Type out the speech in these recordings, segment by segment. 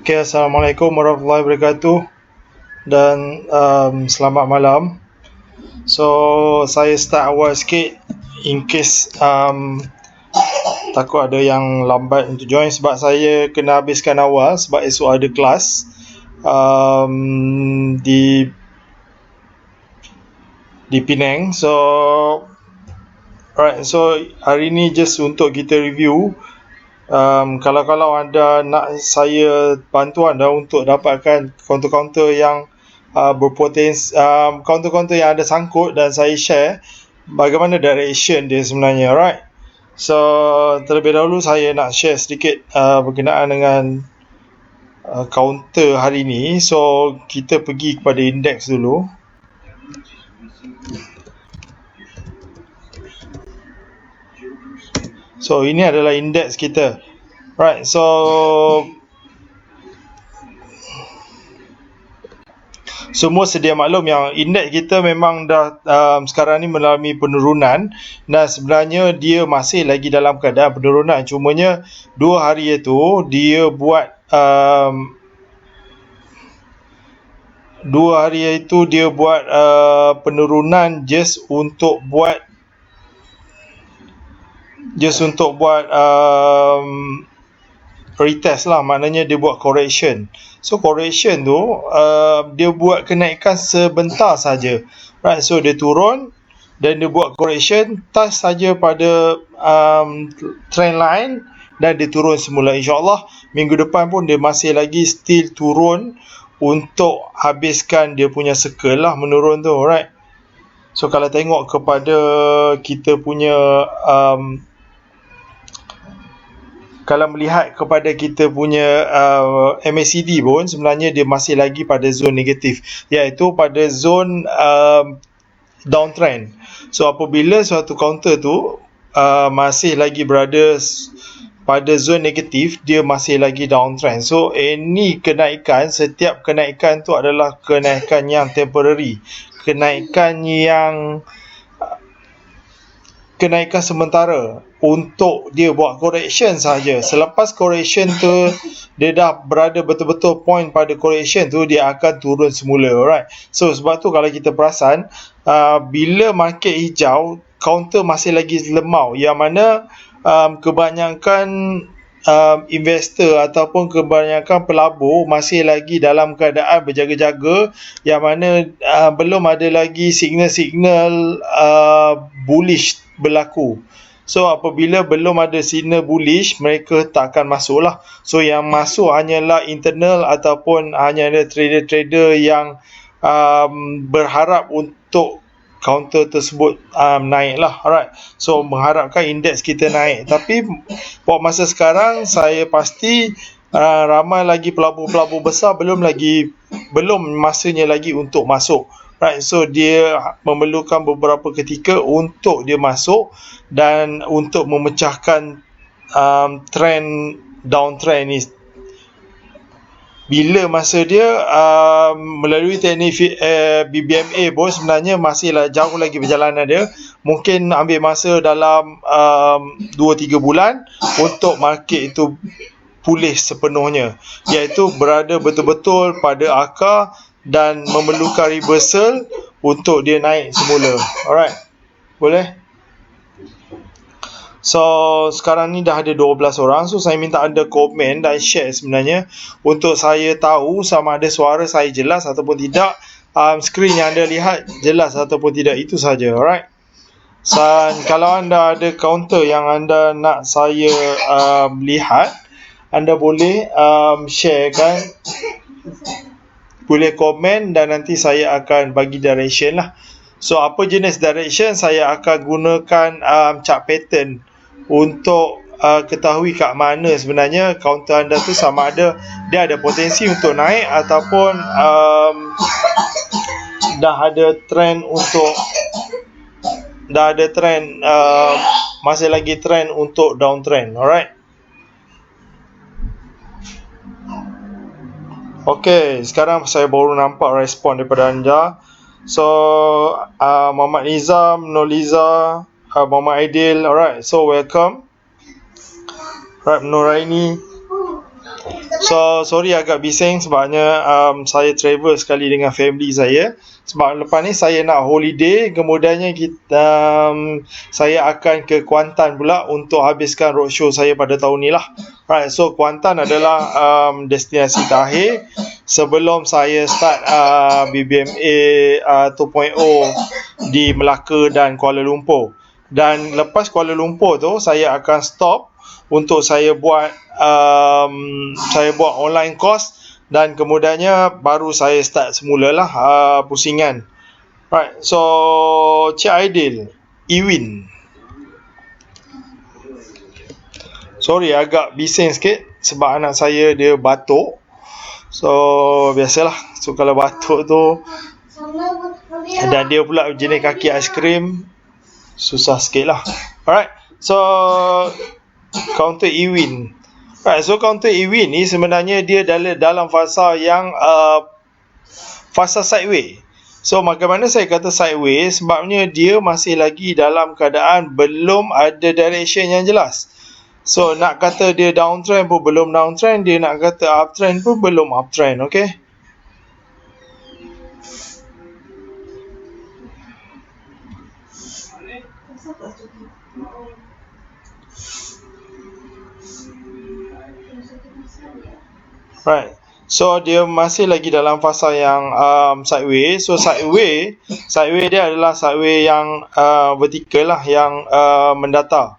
Okay, Assalamualaikum warahmatullahi wabarakatuh dan selamat malam. So, saya start awal sikit in case takut ada yang lambat untuk join sebab saya kena habiskan awal sebab esok ada kelas di Penang. So, alright, so hari ni just untuk kita review. Kalau anda nak saya bantuan untuk dapatkan kaunter-kaunter yang berpotensi, kaunter-kaunter yang ada sangkut dan saya share bagaimana direction dia sebenarnya, right? So terlebih dahulu saya nak share sedikit berkenaan dengan kaunter hari ni. So kita pergi kepada indeks dulu. So ini adalah indeks kita. Right, so semua sedia maklum yang indeks kita memang dah sekarang ni mengalami penurunan dan sebenarnya dia masih lagi dalam keadaan penurunan. Cumanya 2 hari itu dia buat 2 hari itu dia buat penurunan just untuk buat retest lah, maknanya dia buat correction. So correction tu dia buat kenaikan sebentar saja, right? So dia turun dan dia buat correction touch saja pada trend line dan dia turun semula. InsyaAllah minggu depan pun dia masih lagi still turun untuk habiskan dia punya circle lah menurun tu, right? So kalau tengok kepada kita punya kalau melihat kepada kita punya MACD pun sebenarnya dia masih lagi pada zon negatif, iaitu pada zon downtrend. So apabila suatu counter tu masih lagi berada pada zon negatif, dia masih lagi downtrend. So ini kenaikan, setiap kenaikan tu adalah kenaikan yang temporary, kenaikan sementara untuk dia buat correction saja. Selepas correction tu dia dah berada betul-betul point pada correction tu, dia akan turun semula, alright. So sebab tu kalau kita perasan bila market hijau, counter masih lagi lemau, yang mana kebanyakan investor ataupun kebanyakan pelabur masih lagi dalam keadaan berjaga-jaga, yang mana belum ada lagi signal-signal bullish berlaku. So apabila belum ada signal bullish, mereka tak akan masuk lah. So yang masuk hanyalah internal ataupun hanya ada trader-trader yang berharap untuk counter tersebut naik lah, alright. So mengharapkan indeks kita naik. Tapi buat masa sekarang saya pasti ramai lagi pelabur-pelabur besar belum masanya lagi untuk masuk, right. So dia memerlukan beberapa ketika untuk dia masuk dan untuk memecahkan trend downtrend ni. Bila masa dia melalui teknik BBMA pun sebenarnya masihlah jauh lagi perjalanan dia. Mungkin ambil masa dalam 2-3 bulan untuk market itu pulih sepenuhnya, iaitu berada betul-betul pada akar dan memerlukan reversal untuk dia naik semula. Alright, boleh? So sekarang ni dah ada 12 orang. So saya minta anda komen dan share sebenarnya untuk saya tahu sama ada suara saya jelas ataupun tidak, skrin yang anda lihat jelas ataupun tidak, itu saja, alright. Dan kalau anda ada counter yang anda nak saya lihat, anda boleh share kan, boleh komen dan nanti saya akan bagi direction lah. So apa jenis direction, saya akan gunakan chart pattern untuk ketahui kat mana sebenarnya counter anda tu, sama ada dia ada potensi untuk naik ataupun dah ada trend masih lagi trend untuk downtrend, alright. Okay, sekarang saya baru nampak respon daripada anda. So Muhammad Nizam, Noliza, Muhammad Aidil, alright, so welcome. Right, Nuraini. So sorry agak bising sebabnya saya travel sekali dengan family saya. Sebab lepas ni saya nak holiday, kemudiannya saya akan ke Kuantan pula untuk habiskan roadshow saya pada tahun ni lah. Right, so Kuantan adalah destinasi terakhir sebelum saya start BBMA 2.0 di Melaka dan Kuala Lumpur. Dan lepas Kuala Lumpur tu saya akan stop untuk saya buat online course, dan kemudiannya baru saya start semulalah pusingan. Right, so Cik Aidil, Iwin. Sorry agak bising sikit sebab anak saya dia batuk. So biasalah, so kalau batuk tu dan dia pula jenis kaki aiskrim, susah sikit lah. Alright, so counter Ewin. Right, so counter Ewin ni sebenarnya dia dalam fasa yang fasa sideway. So bagaimana saya kata sideway? Sebabnya dia masih lagi dalam keadaan belum ada direction yang jelas. So nak kata dia downtrend pun belum downtrend, dia nak kata uptrend pun belum uptrend. Okay, right, so dia masih lagi dalam fasa yang sideway. So sideway dia adalah sideway yang vertikal lah, yang mendatar.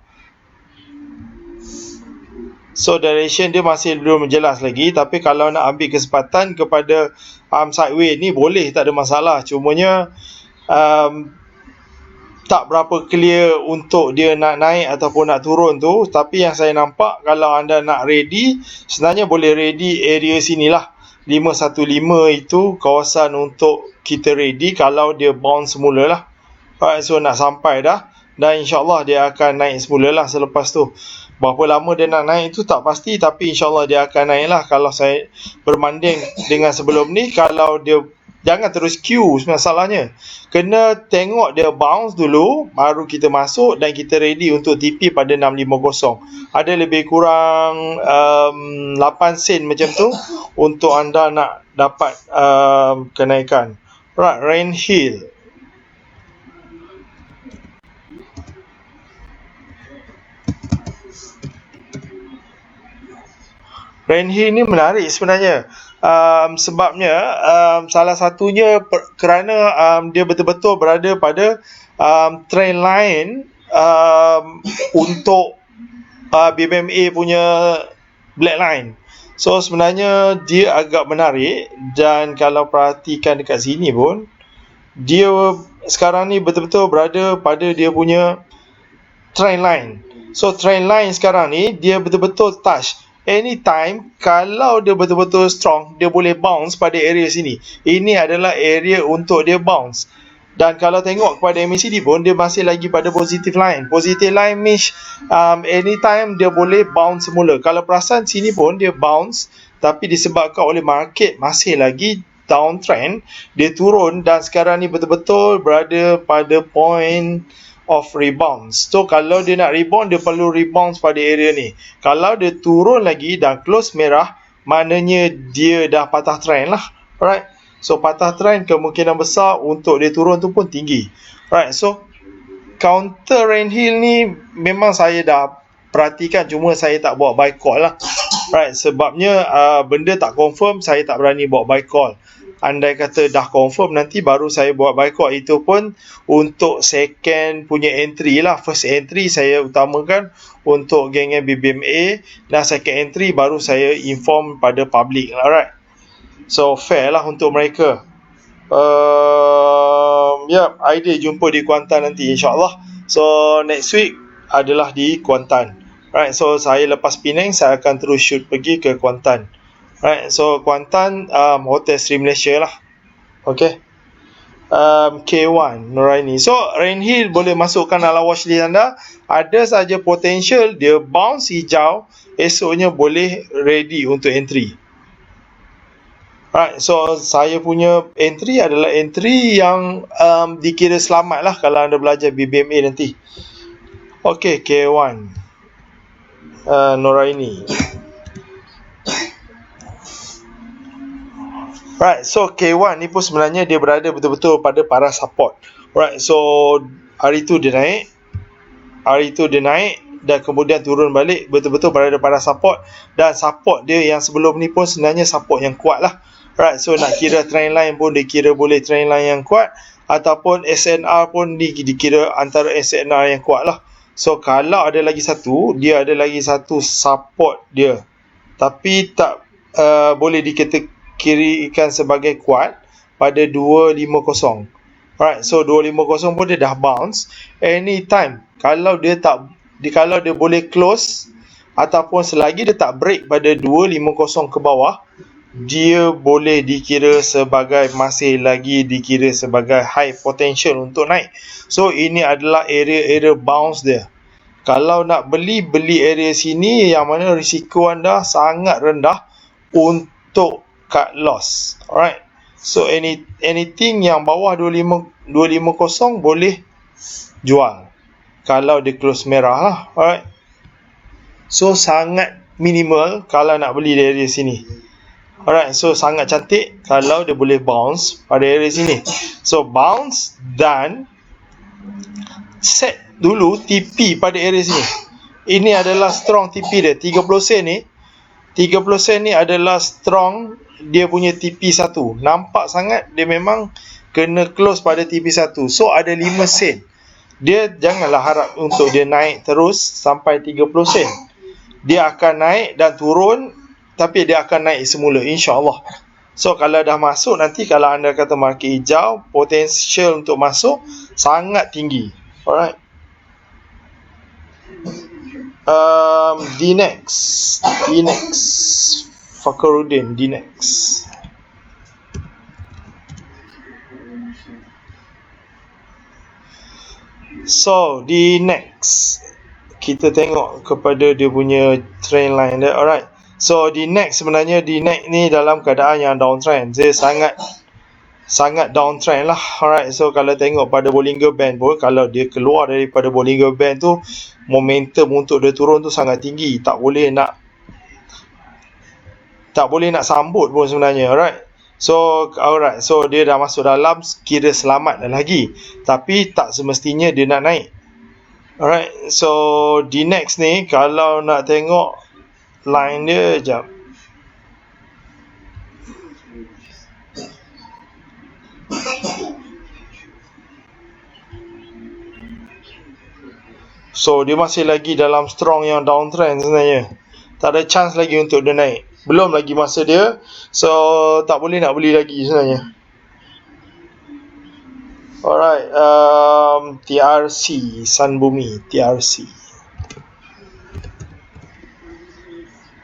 So direction dia masih belum jelas lagi, tapi kalau nak ambil kesempatan kepada sideway ni boleh, tak ada masalah. Cumanya tak berapa clear untuk dia nak naik ataupun nak turun tu. Tapi yang saya nampak, kalau anda nak ready, sebenarnya boleh ready area sinilah. 515 itu kawasan untuk kita ready kalau dia bounce semula lah. Alright, so nak sampai dah, dan insyaAllah dia akan naik semula lah selepas tu. Berapa lama dia nak naik tu tak pasti, tapi insyaAllah dia akan naik lah. Kalau saya berbanding dengan sebelum ni, kalau dia jangan terus queue, masalahnya kena tengok dia bounce dulu, baru kita masuk dan kita ready untuk TP pada 650. Ada lebih kurang 8 sen macam tu untuk anda nak dapat kenaikan. Right, Rain Hill. Rain Hill ni menarik sebenarnya. Sebabnya salah satunya kerana dia betul-betul berada pada trend line untuk BBMA punya black line. So sebenarnya dia agak menarik, dan kalau perhatikan dekat sini pun, dia sekarang ni betul-betul berada pada dia punya trend line. So trend line sekarang ni dia betul-betul touch. Anytime kalau dia betul-betul strong, dia boleh bounce pada area sini. Ini adalah area untuk dia bounce. Dan kalau tengok kepada MACD pun, dia masih lagi pada positive line. Positive line means anytime dia boleh bounce semula. Kalau perasan sini pun dia bounce, tapi disebabkan oleh market masih lagi downtrend, dia turun, dan sekarang ni betul-betul berada pada point of rebound. So kalau dia nak rebound, dia perlu rebound pada area ni. Kalau dia turun lagi dan close merah, maknanya dia dah patah trend lah. Alright, so patah trend, kemungkinan besar untuk dia turun tu pun tinggi. Alright, so counter Rain Hill ni memang saya dah perhatikan, cuma saya tak buat buy call lah. Alright, sebabnya benda tak confirm, saya tak berani buat buy call. Andai kata dah confirm, nanti baru saya buat buy call. Itu pun untuk second punya entry lah. First entry saya utamakan untuk geng BBMA, dan second entry baru saya inform pada public. Alright, so fair lah untuk mereka. Idea jumpa di Kuantan nanti insyaAllah. So next week adalah di Kuantan. Alright, so saya lepas Penang, saya akan terus shoot pergi ke Kuantan. Right, so Kuantan Hotel Sri Malaysia lah. Okay, K1 Noraini. So Rain Hill boleh masukkan dalam watchlist anda. Ada saja potential dia bounce hijau, esoknya boleh ready untuk entry. Right, so saya punya entry adalah entry yang dikira selamat lah kalau anda belajar BBMA nanti. Okay, K1 Noraini. Right, so K1 ni pun sebenarnya dia berada betul-betul pada paras support. Right, so hari tu dia naik, dan kemudian turun balik, betul-betul berada pada support. Dan support dia yang sebelum ni pun sebenarnya support yang kuat lah. Right, so nak kira trend line pun dikira boleh trend line yang kuat, ataupun SNR pun dikira antara SNR yang kuat lah. So kalau ada lagi satu, dia ada lagi satu support dia, tapi tak boleh dikirakan sebagai kuat pada 250. Alright, so 250 pun dia dah bounce anytime. Kalau dia boleh close ataupun selagi dia tak break pada 250 ke bawah, dia boleh dikira sebagai, masih lagi dikira sebagai high potential untuk naik. So ini adalah area bounce dia. Kalau nak beli area sini yang mana risiko anda sangat rendah untuk cut loss. Alright, so anything yang bawah 250 boleh jual kalau dia close merah lah. Alright, so sangat minimal kalau nak beli dari area sini. Alright, so sangat cantik kalau dia boleh bounce pada area sini. So bounce dan set dulu TP pada area sini. Ini adalah strong TP dia, 30 sen ni. 30 sen ni adalah strong dia punya TP1. Nampak sangat dia memang kena close pada TP1. So ada 5 sen. Dia janganlah harap untuk dia naik terus sampai 30 sen. Dia akan naik dan turun, tapi dia akan naik semula, insya-Allah. So kalau dah masuk nanti, kalau anda kata market hijau, potensial untuk masuk sangat tinggi. Alright. DNEX Fakhruddin DNEX. So DNEX, kita tengok kepada dia punya trend line dia. Alright, so DNEX sebenarnya, DNEX ni dalam keadaan yang downtrend. Dia sangat downtrend lah. Alright, so kalau tengok pada Bollinger Band pun, kalau dia keluar daripada Bollinger Band tu, momentum untuk dia turun tu sangat tinggi. Tak boleh nak sambut pun sebenarnya. Alright, so dia dah masuk dalam, kira selamat dah lagi, tapi tak semestinya dia nak naik. Alright, so DNEX ni kalau nak tengok line dia, jap. So dia masih lagi dalam strong yang downtrend sebenarnya. Tak ada chance lagi untuk dia naik. Belum lagi masa dia. So tak boleh nak beli lagi sebenarnya. Alright, TRC, Sunbumi,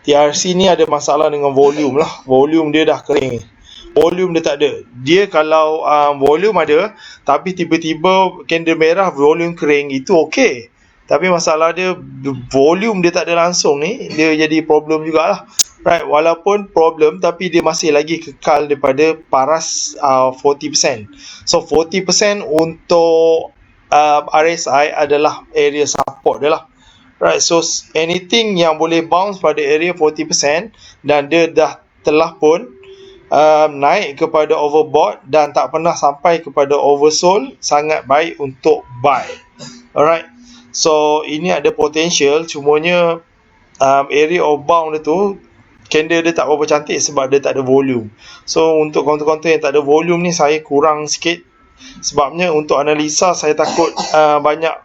TRC ni ada masalah dengan volume lah. Volume dia dah kering. Volume dia tak ada. Dia kalau volume ada, tapi tiba-tiba candle merah, volume kering, itu okey. Tapi masalah dia, volume dia tak ada langsung ni, dia jadi problem jugalah. Right, walaupun problem, tapi dia masih lagi kekal daripada paras 40%. So 40% untuk RSI adalah area support dia lah. Right, so anything yang boleh bounce pada area 40% dan dia telah pun naik kepada overbought dan tak pernah sampai kepada oversold, sangat baik untuk buy. Alright, so ini ada potential, cumanya area of bound dia tu, candle dia tak berapa cantik sebab dia tak ada volume. So untuk counter-counter yang tak ada volume ni, saya kurang sikit. Sebabnya untuk analisa, saya takut banyak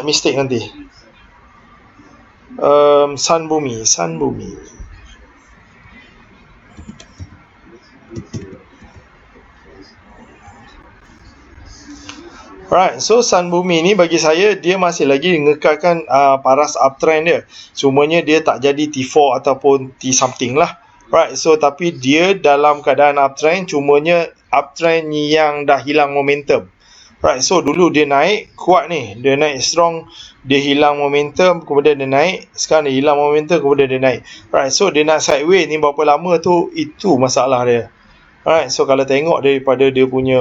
mistake nanti. Sunbumi. Alright, so Sunbumi ni bagi saya, dia masih lagi ngekalkan paras uptrend dia. Cumanya dia tak jadi T4 ataupun T something lah. Right, so tapi dia dalam keadaan uptrend, cumanya uptrend yang dah hilang momentum. Right, so dulu dia naik kuat ni, dia naik strong, dia hilang momentum, kemudian dia naik, sekarang dia hilang momentum, kemudian dia naik. Right, so dia nak sideways ni berapa lama tu, itu masalah dia. Right, so kalau tengok daripada dia punya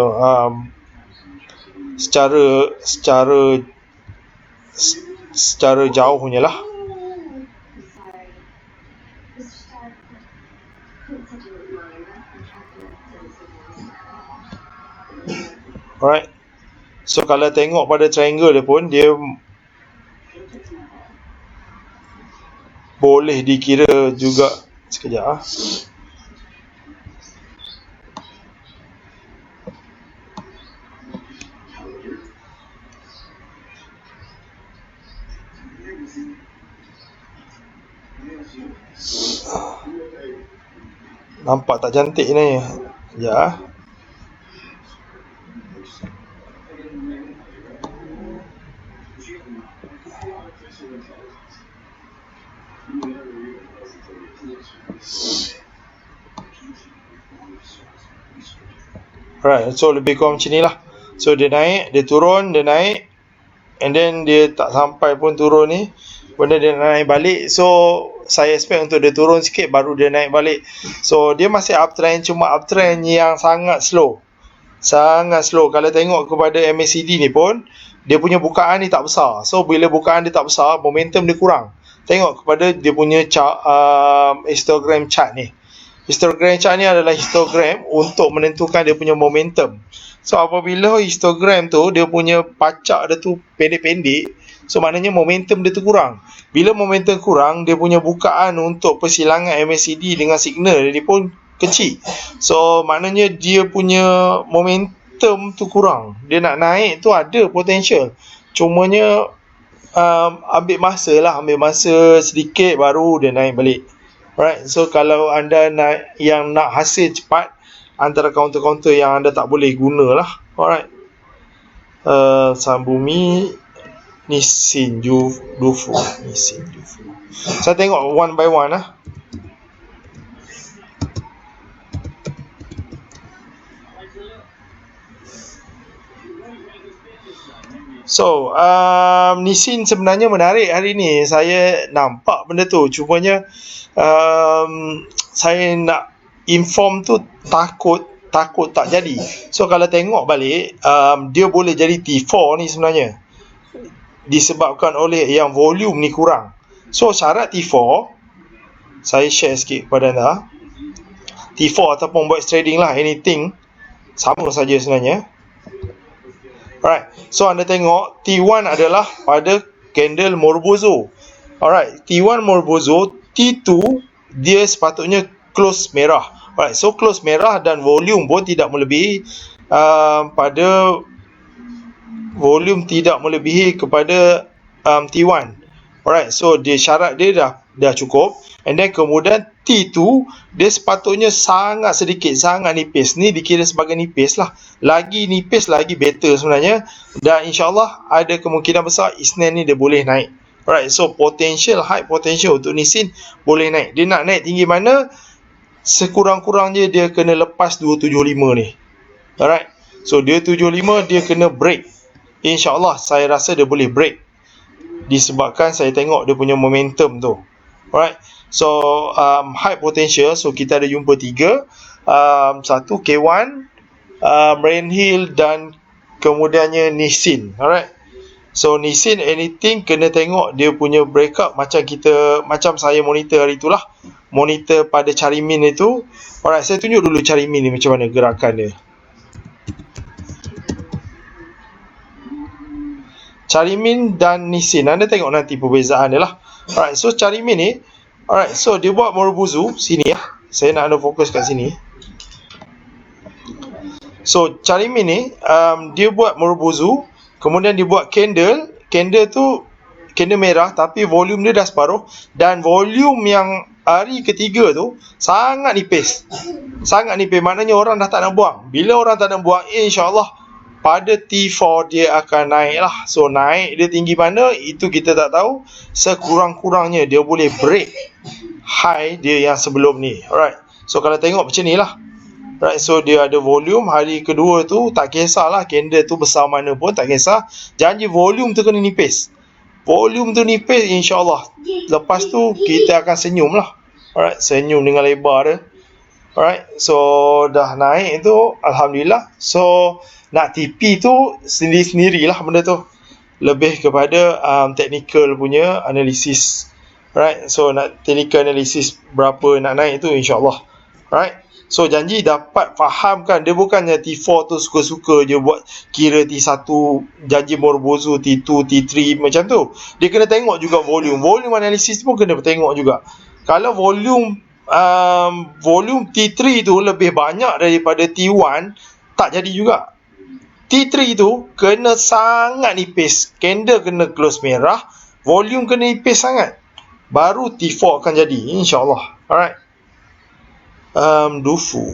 secara jauhnya lah. Alright. So kalau tengok pada triangle dia pun, dia boleh dikira juga. Sekejap ah. Nampak tak cantik ni? Ya. Alright, so lebih kurang macam ni lah. So dia naik, dia turun, dia naik, and then dia tak sampai pun turun ni, benda dia naik balik. So saya expect untuk dia turun sikit baru dia naik balik. So dia masih uptrend, cuma uptrend yang sangat slow. Sangat slow. Kalau tengok kepada MACD ni pun, dia punya bukaan ni tak besar. So bila bukaan dia tak besar, momentum dia kurang. Tengok kepada dia punya histogram chart ni. Histogram chart ni adalah histogram untuk menentukan dia punya momentum. So apabila histogram tu dia punya pacak dia tu pendek-pendek, so maknanya momentum dia tu kurang. Bila momentum kurang, dia punya bukaan untuk persilangan MACD dengan signal dia pun kecil. So maknanya dia punya momentum tu kurang. Dia nak naik tu ada potential, cumanya ambil masa lah, ambil masa sedikit baru dia naik balik. Alright, so kalau anda yang nak hasil cepat, antara counter-counter yang anda tak boleh guna lah. Alright, Saham Bumi, Nissin Dufu. Saya tengok one by one lah. So Nissin sebenarnya menarik hari ni. Saya nampak benda tu, cumanya saya nak inform tu takut tak jadi. So kalau tengok balik, dia boleh jadi T4 ni sebenarnya, disebabkan oleh yang volume ni kurang. So syarat T4, saya share sikit kepada anda. T4 ataupun box trading lah, anything sama saja sebenarnya. Alright, so anda tengok T1 adalah pada candle Morbozo. Alright, T1 Morbozo, T2 dia sepatutnya close merah. Alright, so close merah dan volume pun tidak melebihi pada volume tidak melebihi kepada T1. Alright, so dia syarat dia dah cukup. And then kemudian T2 dia sepatutnya sangat sedikit, sangat nipis. Ni dikira sebagai nipis lah. Lagi nipis lagi better sebenarnya. Dan insyaAllah ada kemungkinan besar Isnin ni dia boleh naik. Alright, so potential, high potential untuk Nissin boleh naik. Dia nak naik tinggi mana? Sekurang-kurangnya dia kena lepas 275 ni. Alright, so dia 75 dia kena break. InsyaAllah saya rasa dia boleh break, disebabkan saya tengok dia punya momentum tu. Alright, so high potential. So kita ada jumpa 3, satu K1, Rainhill dan kemudiannya Nissin. Alright, so Nissin anything kena tengok dia punya breakup macam saya monitor hari itulah. Monitor pada Charimin itu. Alright, saya tunjuk dulu Charimin ni macam mana gerakan dia. Charimin dan Nissin, anda tengok nanti perbezaan dia lah. Alright, so Charimin ni, alright, so dia buat Morbozo sini lah. Saya nak anda fokus kat sini. So Charimin ni dia buat Morbozo, kemudian dia buat candle tu candle merah tapi volume dia dah separuh, dan volume yang hari ketiga tu sangat nipis. Sangat nipis, maknanya orang dah tak nak buang. Bila orang tak nak buang, insyaAllah pada T4 dia akan naik lah. So naik dia tinggi mana itu kita tak tahu. Sekurang-kurangnya dia boleh break high dia yang sebelum ni. Alright, so kalau tengok macam ni lah. Right, so dia ada volume. Hari kedua tu tak kisahlah candle tu besar mana pun tak kisah. Janji volume tu kena nipis. Volume tu nipis, insyaAllah lepas tu kita akan senyum lah. Alright, senyum dengan lebar dia. Alright, so dah naik tu, Alhamdulillah. So nak TP tu sendiri-sendiri lah benda tu. Lebih kepada technical punya analisis. Alright, so nak technical analysis berapa nak naik tu insyaAllah Right? So janji dapat faham kan, dia bukannya T4 tu suka-suka je buat kira T1, janji Morbozu T2, T3 macam tu. Dia kena tengok juga volume analisis pun kena tengok juga. Kalau volume T3 tu lebih banyak daripada T1, tak jadi juga. T3 tu kena sangat nipis, candle kena close merah, volume kena nipis sangat, baru T4 akan jadi, insyaAllah. Alright. Dufu.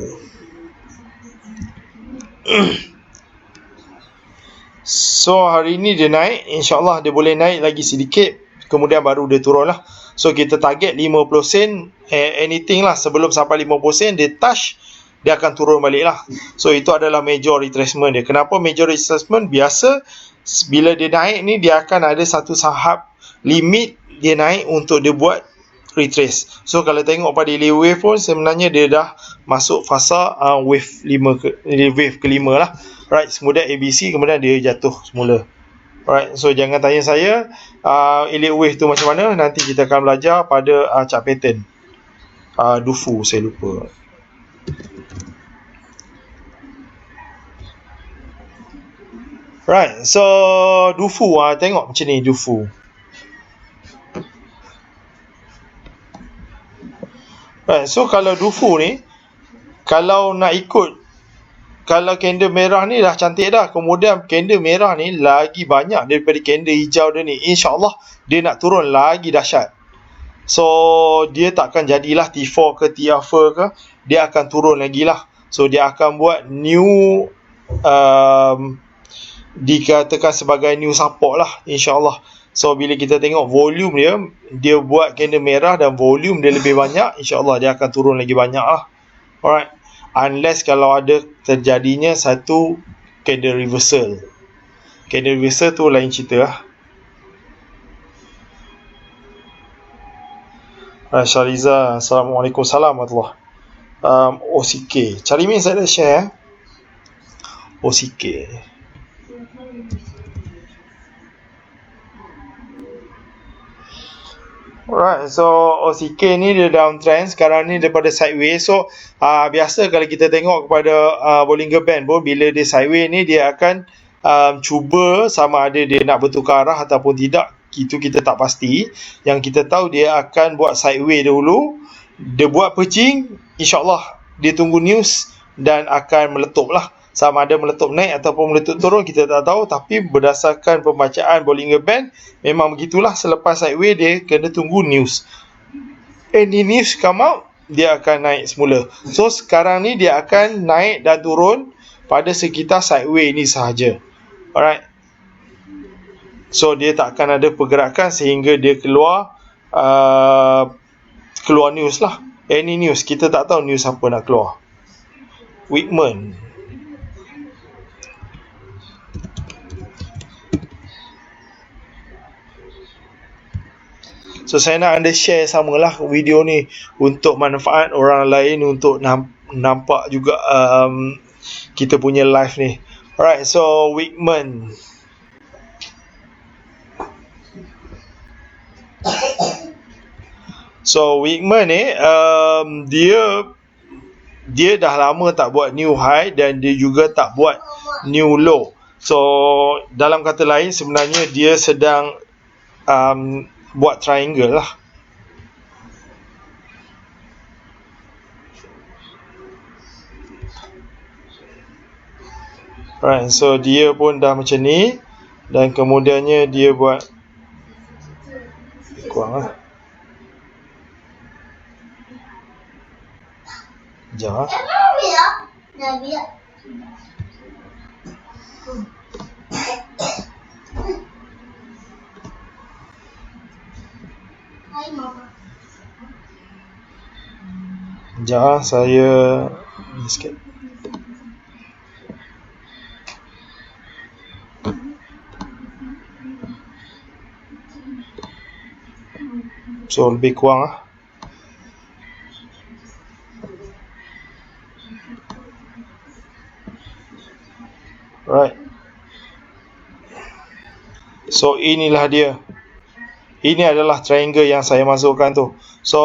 So hari ni dia naik, insyaAllah dia boleh naik lagi sedikit, kemudian baru dia turun lah. So kita target 50 sen, anything lah sebelum sampai 50 sen dia touch, dia akan turun balik lah. So itu adalah major retracement dia. Kenapa major retracement? Biasa bila dia naik ni, dia akan ada satu tahap limit dia naik untuk dia buat retrace. So kalau tengok pada daily wave pun sebenarnya dia dah masuk fasa wave kelima lah. Right, kemudian ABC, kemudian dia jatuh semula. Alright, so jangan tanya saya elite wave tu macam mana, nanti kita akan belajar pada chart pattern. Dufu saya lupa. Right, so Dufu tengok macam ni Dufu. Right, so kalau Dufu ni, kalau nak ikut, kalau candle merah ni dah cantik dah, kemudian candle merah ni lagi banyak daripada candle hijau dia ni, insyaAllah dia nak turun lagi dahsyat. So dia takkan jadilah T4 ke T alpha ke, dia akan turun lagi lah. So dia akan buat new dikatakan sebagai new support lah, insyaAllah. So bila kita tengok volume dia buat candle merah dan volume dia lebih banyak, insyaAllah dia akan turun lagi banyak lah. Alright, unless kalau ada terjadinya satu candle reversal. Candle reversal tu lain cerita lah. Syariza, Assalamualaikum, warahmatullahi. OCK, cari min saya dah share. OCK. Alright, so OCK ni dia downtrend sekarang ni daripada sideways. So biasa kalau kita tengok kepada Bollinger Band pun, bila dia sideways ni dia akan cuba sama ada dia nak bertukar arah ataupun tidak, itu kita tak pasti. Yang kita tahu dia akan buat sideways dahulu, dia buat percing, insyaAllah dia tunggu news dan akan meletup lah. Sama ada meletup naik ataupun meletup turun kita tak tahu, tapi berdasarkan pembacaan Bollinger Band memang begitulah. Selepas sideways dia kena tunggu news, any news come out dia akan naik semula. So sekarang ni dia akan naik dan turun pada sekitar sideways ni sahaja. Alright, so dia tak akan ada pergerakan sehingga dia keluar news lah, any news. Kita tak tahu news apa nak keluar. Wickman. So saya nak anda share samalah video ni untuk manfaat orang lain, untuk nampak juga kita punya live ni. Alright, so Wickman. So Wickman ni dia dah lama tak buat new high dan dia juga tak buat new low. So dalam kata lain sebenarnya dia sedang buat triangle lah. Right, so dia pun dah macam ni dan kemudiannya dia buat kurang lah. Sekejap. Sekejap, saya ni sikit. So lebih kurang lah. Right. So inilah dia. Ini adalah triangle yang saya masukkan tu. So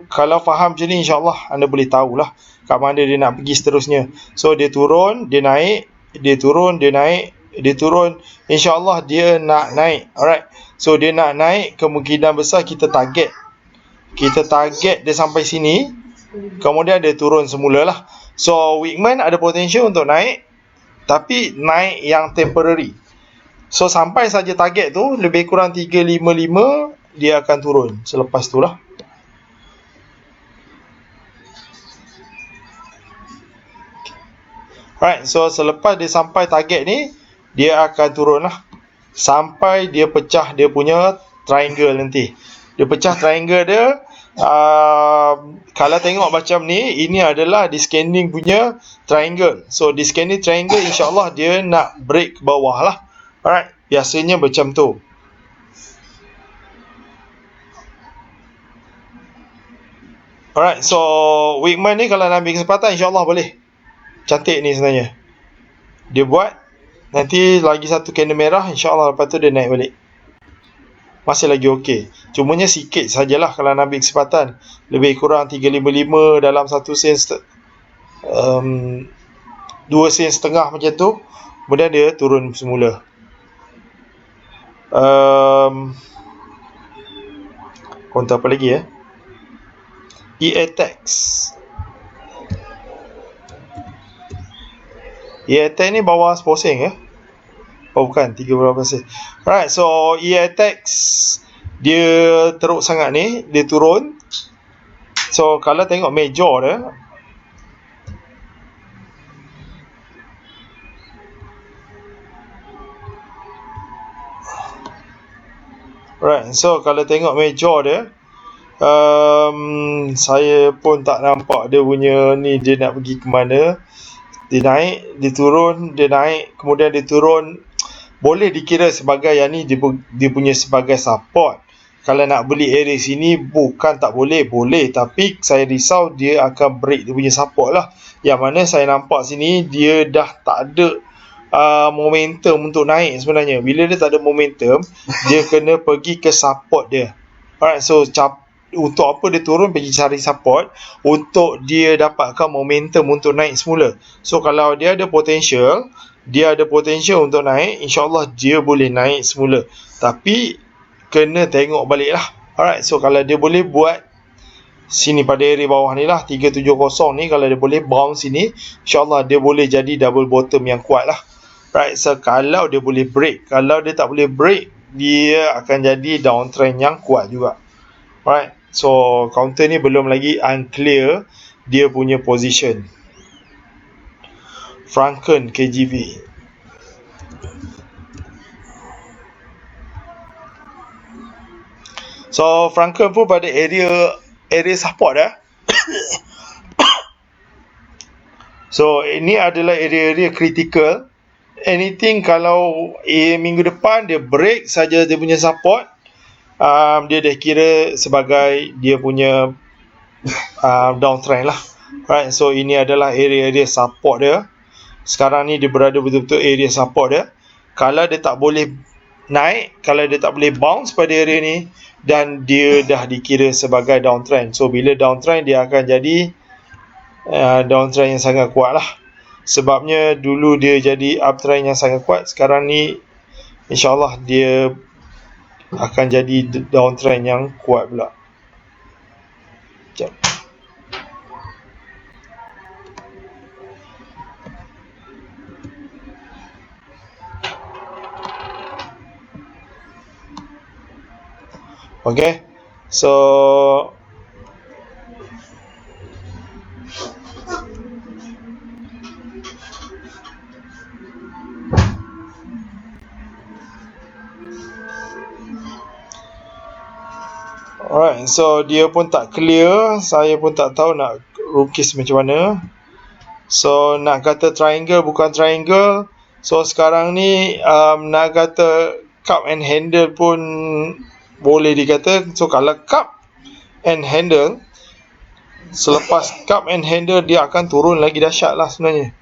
kalau faham macam ni, insyaAllah anda boleh tahulah kat mana dia nak pergi seterusnya. So dia turun, dia naik, dia turun, dia naik, dia turun, insyaAllah dia nak naik. Alright, so dia nak naik, kemungkinan besar kita target dia sampai sini, kemudian dia turun semula lah. So Wickman ada potential untuk naik, tapi naik yang temporary. So sampai saja target tu lebih kurang 355, dia akan turun selepas tu lah. Alright, so selepas dia sampai target ni, dia akan turun lah sampai dia pecah dia punya triangle nanti. Dia pecah triangle dia. Kalau tengok macam ni, ini adalah descending punya triangle. So descending triangle, insyaAllah dia nak break ke bawah lah. Alright, biasanya macam tu. Alright, so Wickman ni kalau nak ambil kesempatan, insyaAllah boleh. Cantik ni sebenarnya. Dia buat, nanti lagi satu candle merah, insyaAllah lepas tu dia naik balik. Masih lagi okey. Cumanya sikit sajalah kalau nak ambil kesempatan. Lebih kurang 355 dalam 1 sen 2 sen setengah macam tu. Kemudian dia turun semula. Kontak apa lagi ya? EATEX. EATEX ni bawah 10 sen ya? Oh bukan, 3 berapa sen. Alright, so EATEX dia teruk sangat ni, dia turun. So kalau tengok major dia, right, so kalau tengok major dia, saya pun tak nampak dia punya ni, dia nak pergi ke mana. Dia naik, dia turun, dia naik, kemudian dia turun. Boleh dikira sebagai yang ni dia punya sebagai support. Kalau nak beli area sini, bukan tak boleh, boleh, tapi saya risau dia akan break dia punya support lah. Yang mana saya nampak sini, dia dah tak ada momentum untuk naik sebenarnya. Bila dia tak ada momentum, dia kena pergi ke support dia. Alright, so untuk apa dia turun, pergi cari support untuk dia dapatkan momentum untuk naik semula. So kalau dia ada potential untuk naik, insyaAllah dia boleh naik semula. Tapi kena tengok balik lah. Alright, so kalau dia boleh buat sini pada area bawah ni lah, 370 ni, kalau dia boleh bounce sini, insyaAllah dia boleh jadi double bottom yang kuat lah. Right, so kalau dia boleh break, kalau dia tak boleh break, dia akan jadi downtrend yang kuat juga. Alright, so counter ni belum lagi unclear dia punya position. Franken KGV. So Franken pun pada area support dah. So ini adalah area-area critical. Anything kalau minggu depan dia break saja dia punya support, dia dah kira sebagai dia punya downtrend lah. Right, so ini adalah area-area support dia. Sekarang ni dia berada betul-betul area support dia. Kalau dia tak boleh naik, kalau dia tak boleh bounce pada area ni, dan dia dah dikira sebagai downtrend. So bila downtrend, dia akan jadi downtrend yang sangat kuat lah. Sebabnya dulu dia jadi uptrend yang sangat kuat, sekarang ni insyaAllah dia akan jadi downtrend yang kuat pula. Sekejap. Okay, so alright, so dia pun tak clear, saya pun tak tahu nak lukis macam mana. So nak kata triangle bukan triangle. So sekarang ni nak kata cup and handle pun boleh dikata. So kalau cup and handle, selepas cup and handle dia akan turun lagi dahsyat lah sebenarnya.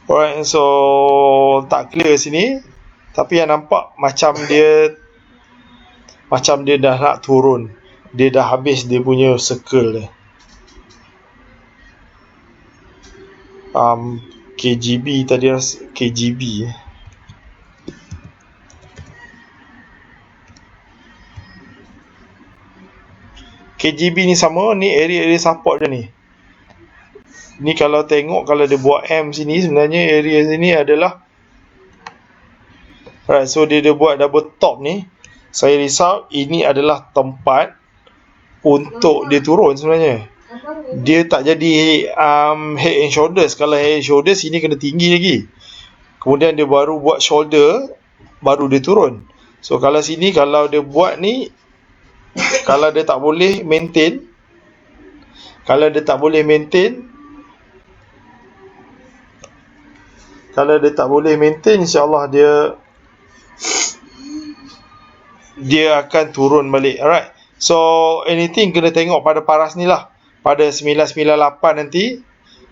Alright, so tak clear sini, tapi yang nampak macam dia dah nak turun. dia dah habis dia punya circle dia. KGB tadi rasa KGB KGB ni sama, ni area support dia ni. Ni kalau tengok, kalau dia buat M sini, sebenarnya area sini adalah right, so dia buat double top ni. Saya risau ini adalah tempat untuk dia turun sebenarnya. Dia tak jadi head and shoulders. Kalau head and shoulders sini kena tinggi lagi. Kemudian dia baru buat shoulder, baru dia turun. So kalau sini, kalau dia buat ni, kalau dia tak boleh maintain, insyaAllah dia akan turun balik. Alright, so anything kena tengok pada paras ni lah. Pada 998 nanti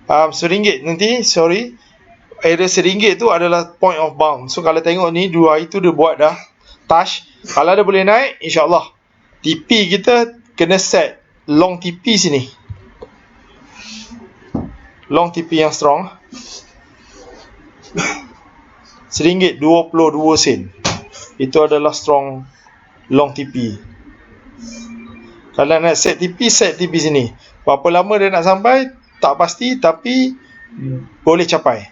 RM1 nanti, area RM1 tu adalah point of bound. So kalau tengok ni, dua hari tu dia buat dah touch. Kalau dia boleh naik, insyaAllah TP kita kena set long TP sini, long TP yang strong, RM1.22. Itu adalah strong long TP. Kalau nak set TP sini. Berapa lama dia nak sampai tak pasti, tapi boleh capai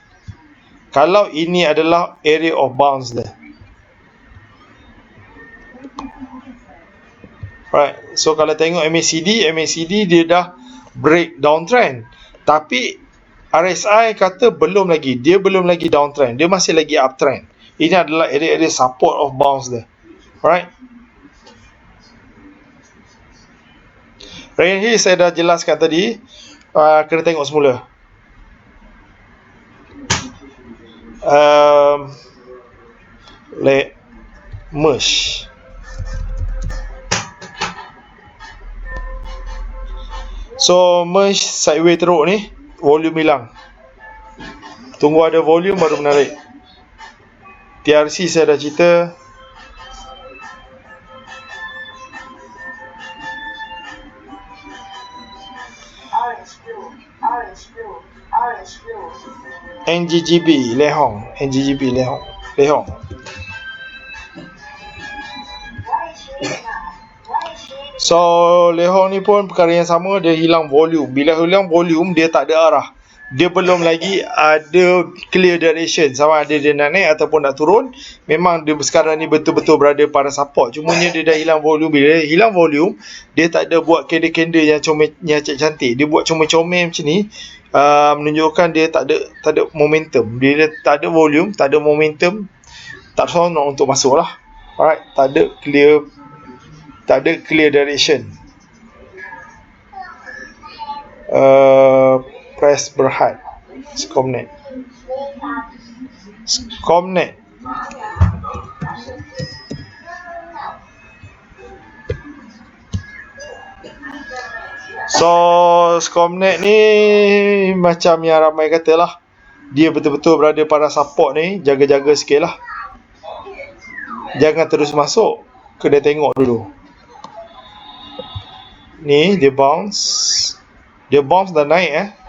kalau ini adalah area of bounds dia. Right, so kalau tengok MACD dia dah break downtrend, tapi RSI kata belum lagi, dia belum lagi downtrend, dia masih lagi uptrend. Ini adalah area support of bounce dia. Alright, range ni saya dah jelaskan tadi, kena tengok semula. Merge. So merge sideways teruk ni, volume hilang. Tunggu ada volume baru menarik. TRC saya dah cerita. NGGB Lehong. So Lehong ni pun perkara yang sama, dia hilang volume. Bila hilang volume, dia tak ada arah. Dia belum lagi ada clear direction, sama ada dia nak naik ataupun nak turun. Memang dia sekarang ni betul-betul berada pada support. Cumanya dia dah hilang volume. Bila dia hilang volume, dia tak ada buat candle-candle yang cantik. Dia buat comel-comel macam ni, menunjukkan dia tak ada momentum. Dia tak ada volume, tak ada momentum, tak seronok untuk masuk lah. Alright, tak ada clear direction. Press Berhad Scomnet. So Scomnet ni macam yang ramai kata lah, dia betul-betul berada pada support ni. Jaga-jaga sikit lah, jangan terus masuk, kena tengok dulu. Ni dia bounce dah naik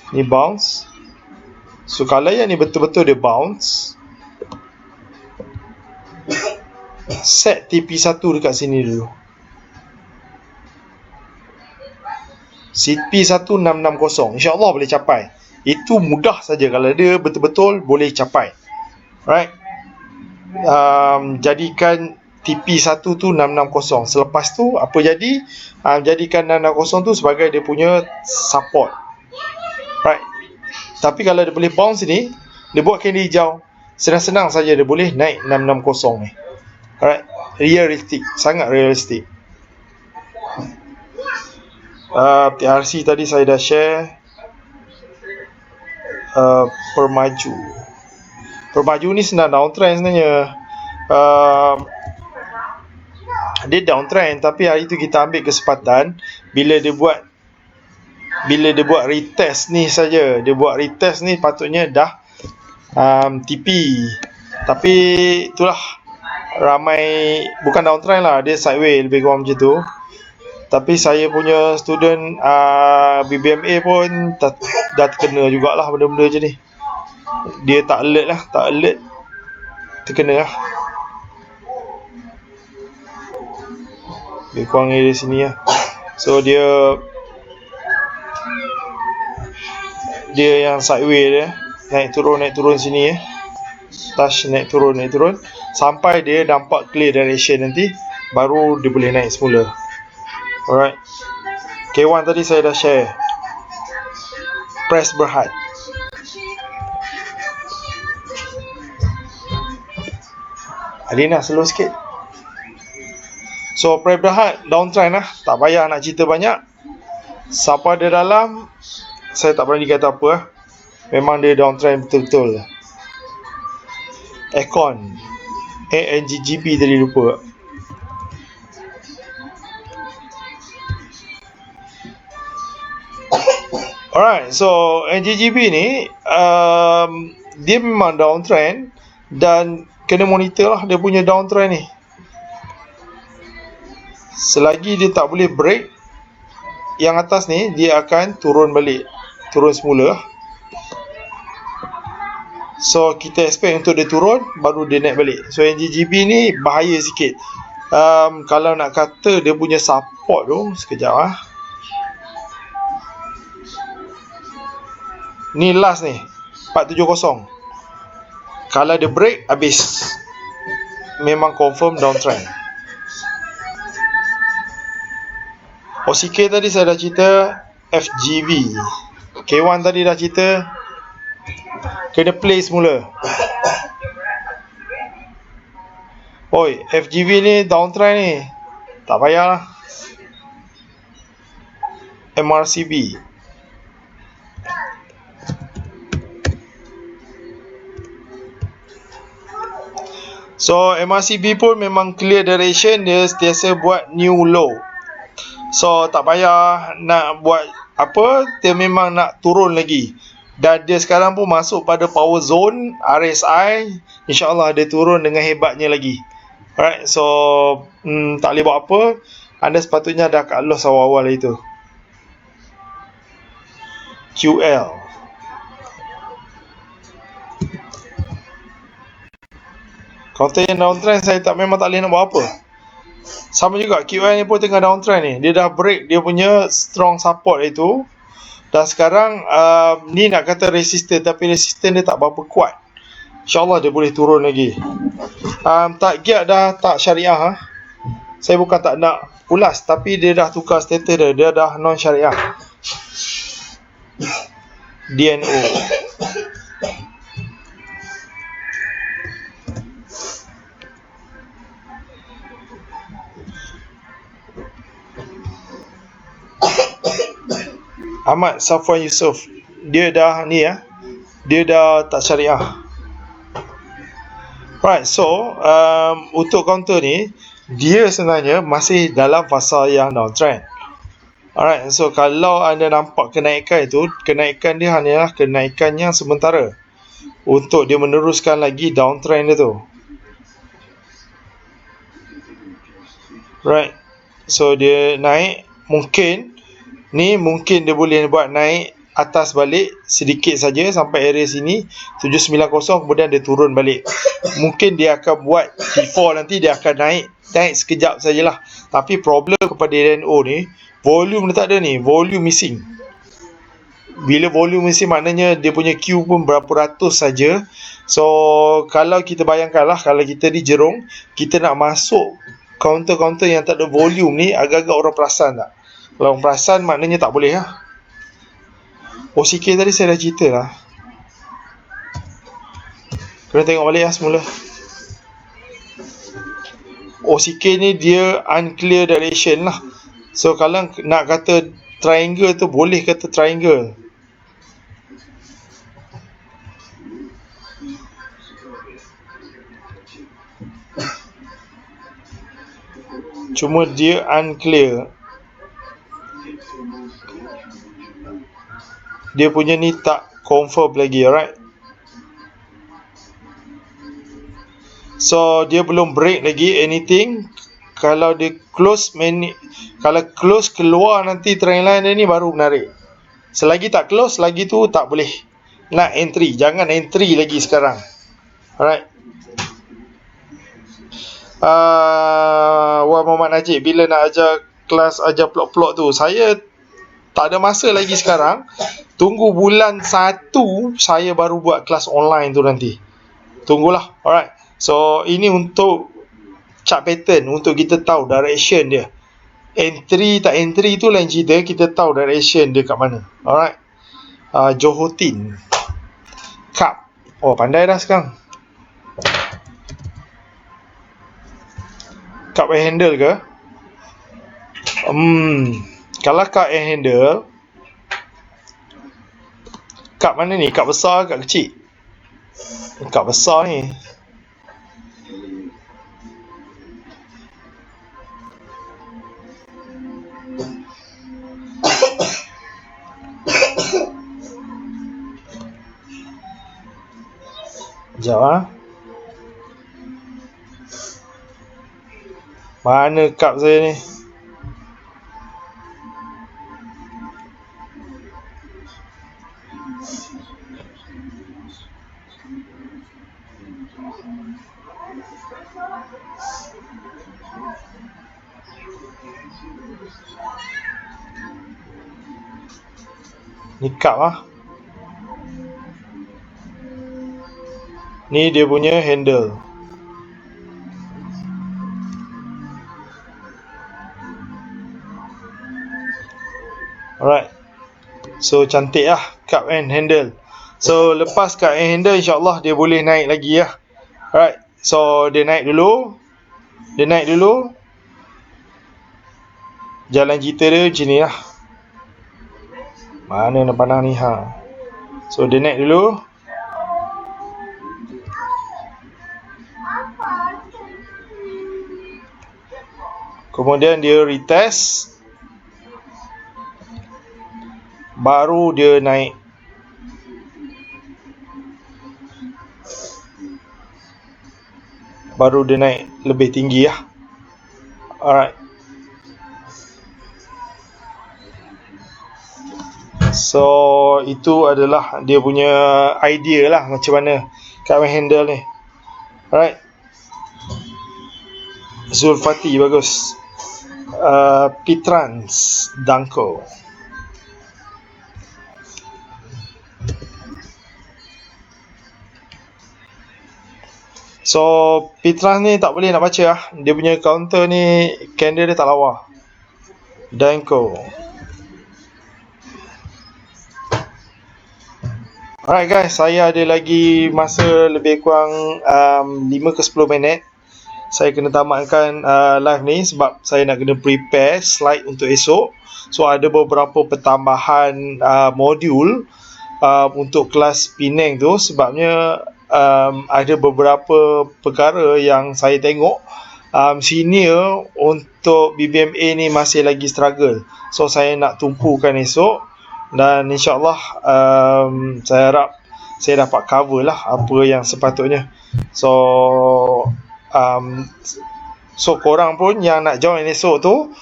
ni bounce. So kalau yang ni betul-betul dia bounce, set TP1 dekat sini dulu. CP1660 insyaAllah boleh capai. Itu mudah saja kalau dia betul-betul boleh capai. Right, jadikan TP1 tu 660. Selepas tu apa jadi? Jadikan 660 tu sebagai dia punya support. Right, tapi kalau dia boleh bounce ni, dia buat candle hijau, senang-senang saja dia boleh naik 660 ni. Alright, realistic, sangat realistic. TRC tadi saya dah share. Permaju ni senang downtrend sebenarnya. Dia downtrend, tapi hari tu kita ambil kesempatan bila dia buat retest ni saja. Dia buat retest ni patutnya dah TP, tapi itulah ramai, bukan downtrend lah, dia sideway lebih kurang macam tu. Tapi saya punya student BBMA pun dah terkena jugalah benda-benda je ni. Dia tak alert, terkena lah. Lebih kurang area sini lah. So dia yang sideway dia, naik turun sini touch, naik turun sampai dia nampak clear direction, nanti baru dia boleh naik semula. Alright, K1 tadi saya dah share. Press berhad. Alina slow sikit. So press berhad downtrend lah, tak payah nak cerita banyak. Siapa ada dalam, saya tak berani kata apa lah. Memang dia downtrend betul-betul. Aircon NGGB tadi lupa. Alright, so NGGB ni dia memang downtrend dan kena monitor lah dia punya downtrend ni. Selagi dia tak boleh break, yang atas ni dia akan turun semula. So kita expect untuk dia turun, baru dia naik balik. So NGGB ni bahaya sikit. Kalau nak kata dia punya support tu, sekejap lah. Ni last ni 470. Kalau dia break, habis. Memang confirm downtrend. OCK tadi saya dah cerita FGV. K1 tadi dah cerita kena play semula. Oi, FGV ni downtrend ni, tak payahlah. MRCB. So MRCB pun memang clear direction, dia sentiasa buat new low. So tak payah nak buat apa, dia memang nak turun lagi. Dan dia sekarang pun masuk pada power zone RSI. InsyaAllah dia turun dengan hebatnya lagi. Alright, so tak boleh buat apa. Anda sepatutnya dah kat loss awal-awal itu. QL. Counter yang downtrend saya memang tak boleh nak buat apa. Sama juga QL ni pun tengah downtrend ni. Dia dah break dia punya strong support itu. Dan sekarang ni nak kata resistant, tapi resistant dia tak berapa kuat. InsyaAllah dia boleh turun lagi. Target dah tak syariah. Saya bukan tak nak ulas, tapi dia dah tukar status dia. Dia dah non syariah. DNO. Ahmad Safwan Yusof, dia dah ni dia dah tak syariah. Right, so untuk counter ni, dia sebenarnya masih dalam fasa yang downtrend. Alright, so kalau anda nampak kenaikan itu, kenaikan dia hanyalah kenaikan yang sementara untuk dia meneruskan lagi downtrend dia tu. Right, so dia naik, mungkin dia boleh buat naik atas balik sedikit saja sampai area sini 790, kemudian dia turun balik. Mungkin dia akan buat before, nanti dia akan naik sekejap sajalah. Tapi problem kepada DNO ni, volume dia tak ada ni, volume missing. Bila volume missing, maknanya dia punya Q pun berapa ratus saja. So kalau kita bayangkanlah, kalau kita di Jerung, kita nak masuk counter-counter yang tak ada volume ni, agak-agak orang perasan tak? Kalau orang perasan, maknanya tak boleh lah. OCK tadi saya dah cerita lah. Kena tengok balik lah semula. OCK ni dia unclear direction lah. So kalau nak kata triangle tu, boleh kata triangle. Cuma dia unclear. Dia punya ni tak confirm lagi, alright. So dia belum break lagi anything. Kalau dia close kalau close keluar nanti trendline dia ni baru menarik. Selagi tak close lagi tu tak boleh nak entry. Jangan entry lagi sekarang. Alright. Wan Muhammad Najib, bila nak ajar kelas ajar plot-plot tu? Saya tak ada masa lagi sekarang. Tunggu bulan 1 saya baru buat kelas online tu nanti. Tunggulah. Alright. So ini untuk chart pattern, untuk kita tahu direction dia. Entry tak entry tu lain cerita, kita tahu direction dia kat mana. Alright. Johor-Tin Cup. Oh, pandai dah sekarang. Cup and handle ke? Kalau cup and handle, cup mana ni? Cup besar ke cup kecil? Cup besar ni. Sekejap Mana cup saya ni? Ni cup Ni dia punya handle. Alright. So cantik cup and handle. So lepas cup and handle, insyaAllah dia boleh naik lagi Alright. So dia naik dulu. Jalan cerita dia macam ni Mana nak pandang ni So dia naik dulu. Kemudian dia retest, baru dia naik. Lebih tinggi Alright. So itu adalah dia punya idea macam mana kami handle ni. Alright. Zulfati bagus. Pitrans Danko. So Pitrans ni tak boleh nak baca Dia punya counter ni, candle dia tak lawa. Danko. Alright guys, saya ada lagi masa lebih kurang 5 ke 10 minit. Saya kena tamatkan live ni sebab saya nak kena prepare slide untuk esok. So ada beberapa pertambahan modul untuk kelas Penang tu. Sebabnya ada beberapa perkara yang saya tengok senior untuk BBMA ni masih lagi struggle. So saya nak tumpukan esok. Dan insyaAllah saya harap saya dapat cover apa yang sepatutnya. So korang pun yang nak join esok tu,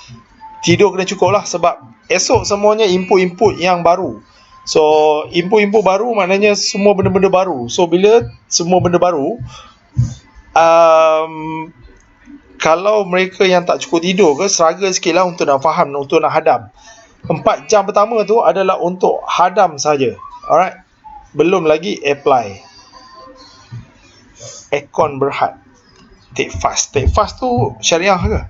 tidur kena cukup sebab esok semuanya input-input yang baru. So input-input baru maknanya semua benda-benda baru. So bila semua benda baru, kalau mereka yang tak cukup tidur ke, struggle sikit untuk nak faham, untuk nak hadam. 4 jam pertama tu adalah untuk hadam saja. Alright. Belum lagi apply. Ekon Berhad. Take fast tu syariah ke?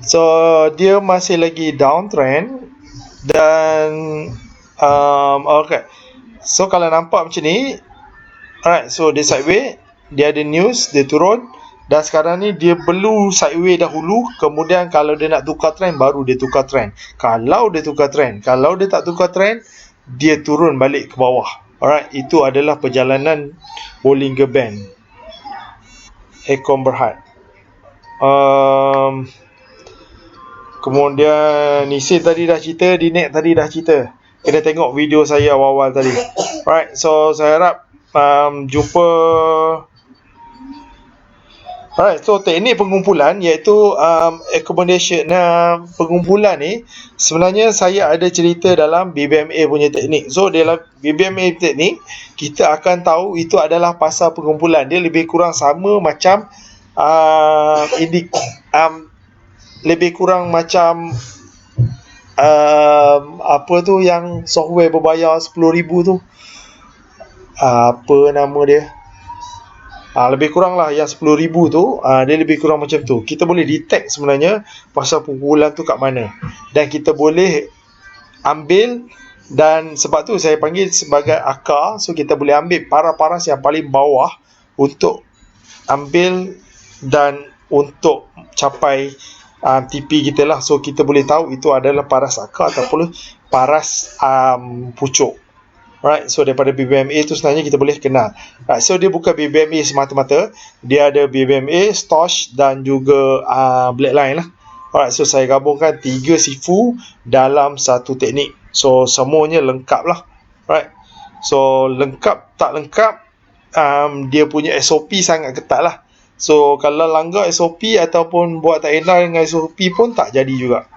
So dia masih lagi downtrend. Dan okay. So kalau nampak macam ni, alright, so dia sideway, dia ada news, dia turun. Dan sekarang ni dia perlu sideway dahulu. Kemudian kalau dia nak tukar trend, baru dia tukar trend. Kalau dia tukar trend, kalau dia tak tukar trend, dia turun balik ke bawah. Alright, itu adalah perjalanan Bollinger Band. Ekon Berhad. Kemudian Nisin tadi dah cerita, Dinek tadi dah cerita. Kena tengok video saya awal-awal tadi. Alright, so saya harap jumpa. Alright, so teknik pengumpulan iaitu accommodation. Pengumpulan ni sebenarnya saya ada cerita dalam BBMA punya teknik. So dalam BBMA teknik, kita akan tahu itu adalah pasal pengumpulan. Dia lebih kurang sama macam lebih kurang macam apa tu yang software berbayar 10,000 tu, apa nama dia, lebih kurang lah yang 10,000 tu, dia lebih kurang macam tu. Kita boleh detect sebenarnya pasal pengumpulan tu kat mana, dan kita boleh ambil. Dan sebab tu saya panggil sebagai akar. So kita boleh ambil paras-paras yang paling bawah untuk ambil dan untuk capai TP kita lah. So kita boleh tahu itu adalah paras akar ataupun paras pucuk. Alright, so daripada BBMA tu sebenarnya kita boleh kenal. Right, so dia bukan BBMA semata-mata, dia ada BBMA, Stosh dan juga Blackline lah. Alright, so saya gabungkan 3 sifu dalam satu teknik. So semuanya lengkap lah. Alright, so lengkap tak lengkap, dia punya SOP sangat ketat lah. So kalau langgar SOP ataupun buat tak enak dengan SOP pun tak jadi juga.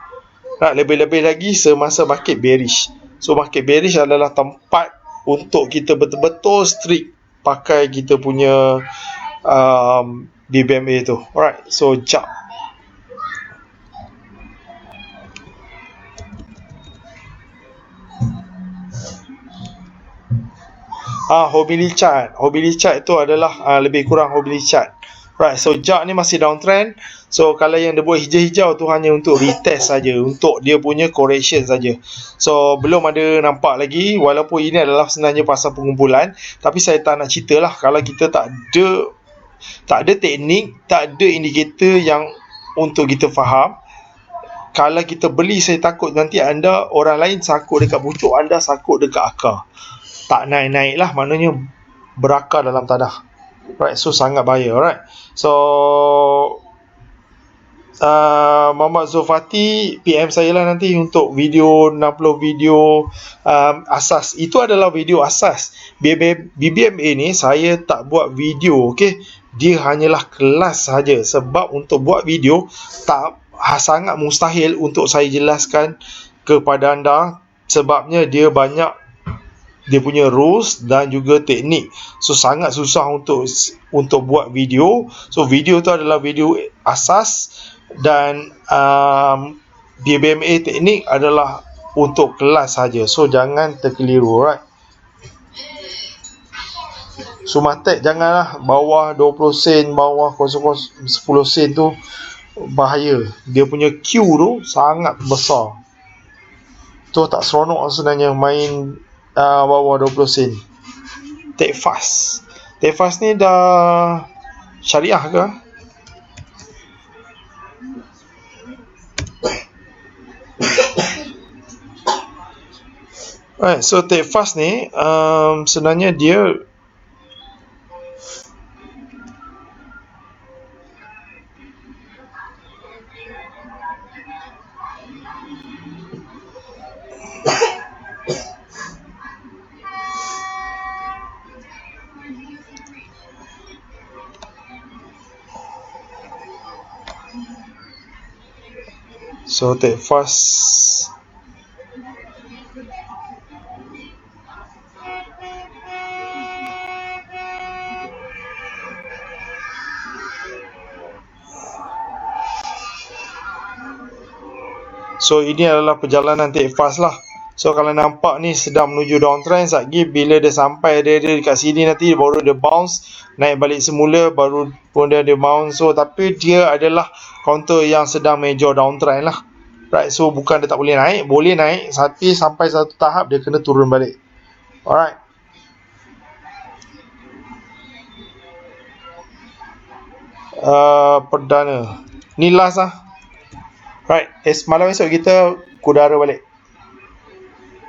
Right, lebih-lebih lagi semasa market bearish. So market bearish adalah tempat untuk kita betul-betul strict pakai kita punya BBMA tu. Alright, so jap. Homily chart. Homily chart itu adalah lebih kurang homily chart. Right, so JAK ni masih downtrend. So kalau yang dia buat hijau-hijau tu hanya untuk retest saja, untuk dia punya correction saja. So belum ada nampak lagi, walaupun ini adalah sebenarnya pasal pengumpulan, tapi saya tak nak cerita lah kalau kita tak ada teknik, tak ada indikator yang untuk kita faham. Kalau kita beli, saya takut nanti orang lain sakut dekat pucuk, anda sakut dekat akar. Tak naik-naik lah, maknanya berakar dalam tanah. Right, so sangat bahaya. Alright, so Muhammad Zulfati PM saya lah nanti untuk video 60 video asas. Itu adalah video asas. BBMA ni saya tak buat video, okay? Dia hanyalah kelas saja. Sebab untuk buat video sangat mustahil untuk saya jelaskan kepada anda, sebabnya dia banyak dia punya rules dan juga teknik. So sangat susah untuk buat video. So video tu adalah video asas, dan BBMA teknik adalah untuk kelas saja. So jangan terkeliru, right? So Matek janganlah bawah 20 sen, bawah 10 sen tu bahaya. Dia punya Q tu sangat besar. Tu tak seronok sebenarnya main bawah 20 sen. Take fast. Take fast ni dah syariah ke? Right, so take fast ni sebenarnya dia take fast. So ini adalah perjalanan take fast lah. So kalau nampak ni sedang menuju downtrend, sekejap bila dia sampai dia dekat sini nanti baru dia bounce naik balik semula, baru pun dia bounce. So tapi dia adalah counter yang sedang major downtrend lah. Right, so bukan dia tak boleh naik, boleh naik, tapi sampai satu tahap dia kena turun balik. Alright. Perdana ni last lah. Right, malam esok kita Kudara balik.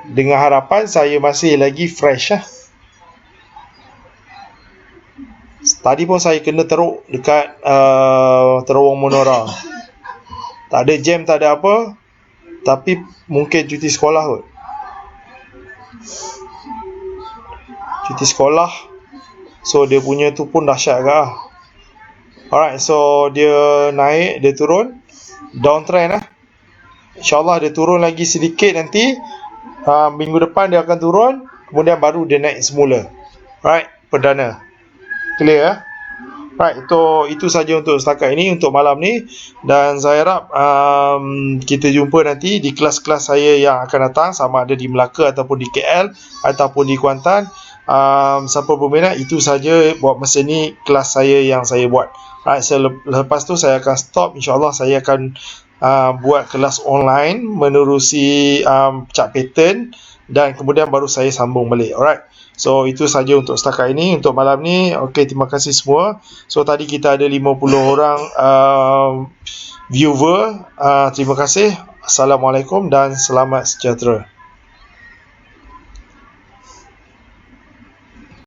Dengan harapan saya masih lagi fresh lah. Tadi pun saya kena teruk dekat terowong Monora. Tak ada jam, tak ada apa, tapi mungkin cuti sekolah kot. Cuti sekolah. So dia punya tu pun dahsyat ke lah. Alright, so dia naik, dia turun, downtrend lah. InsyaAllah dia turun lagi sedikit nanti. Minggu depan dia akan turun, kemudian baru dia naik semula. Alright, perdana. Clear ya? Right, itu saja untuk setakat ini, untuk malam ni. Dan saya harap kita jumpa nanti di kelas-kelas saya yang akan datang, sama ada di Melaka ataupun di KL ataupun di Kuantan. Siapa berminat, itu saja buat masa ni kelas saya yang saya buat. Right, lepas tu saya akan stop. InsyaAllah saya akan buat kelas online menerusi cap pattern, dan kemudian baru saya sambung balik. Alright. So itu saja untuk setakat ini, untuk malam ni. Okey, terima kasih semua. So tadi kita ada 50 orang viewer. Terima kasih. Assalamualaikum dan selamat sejahtera.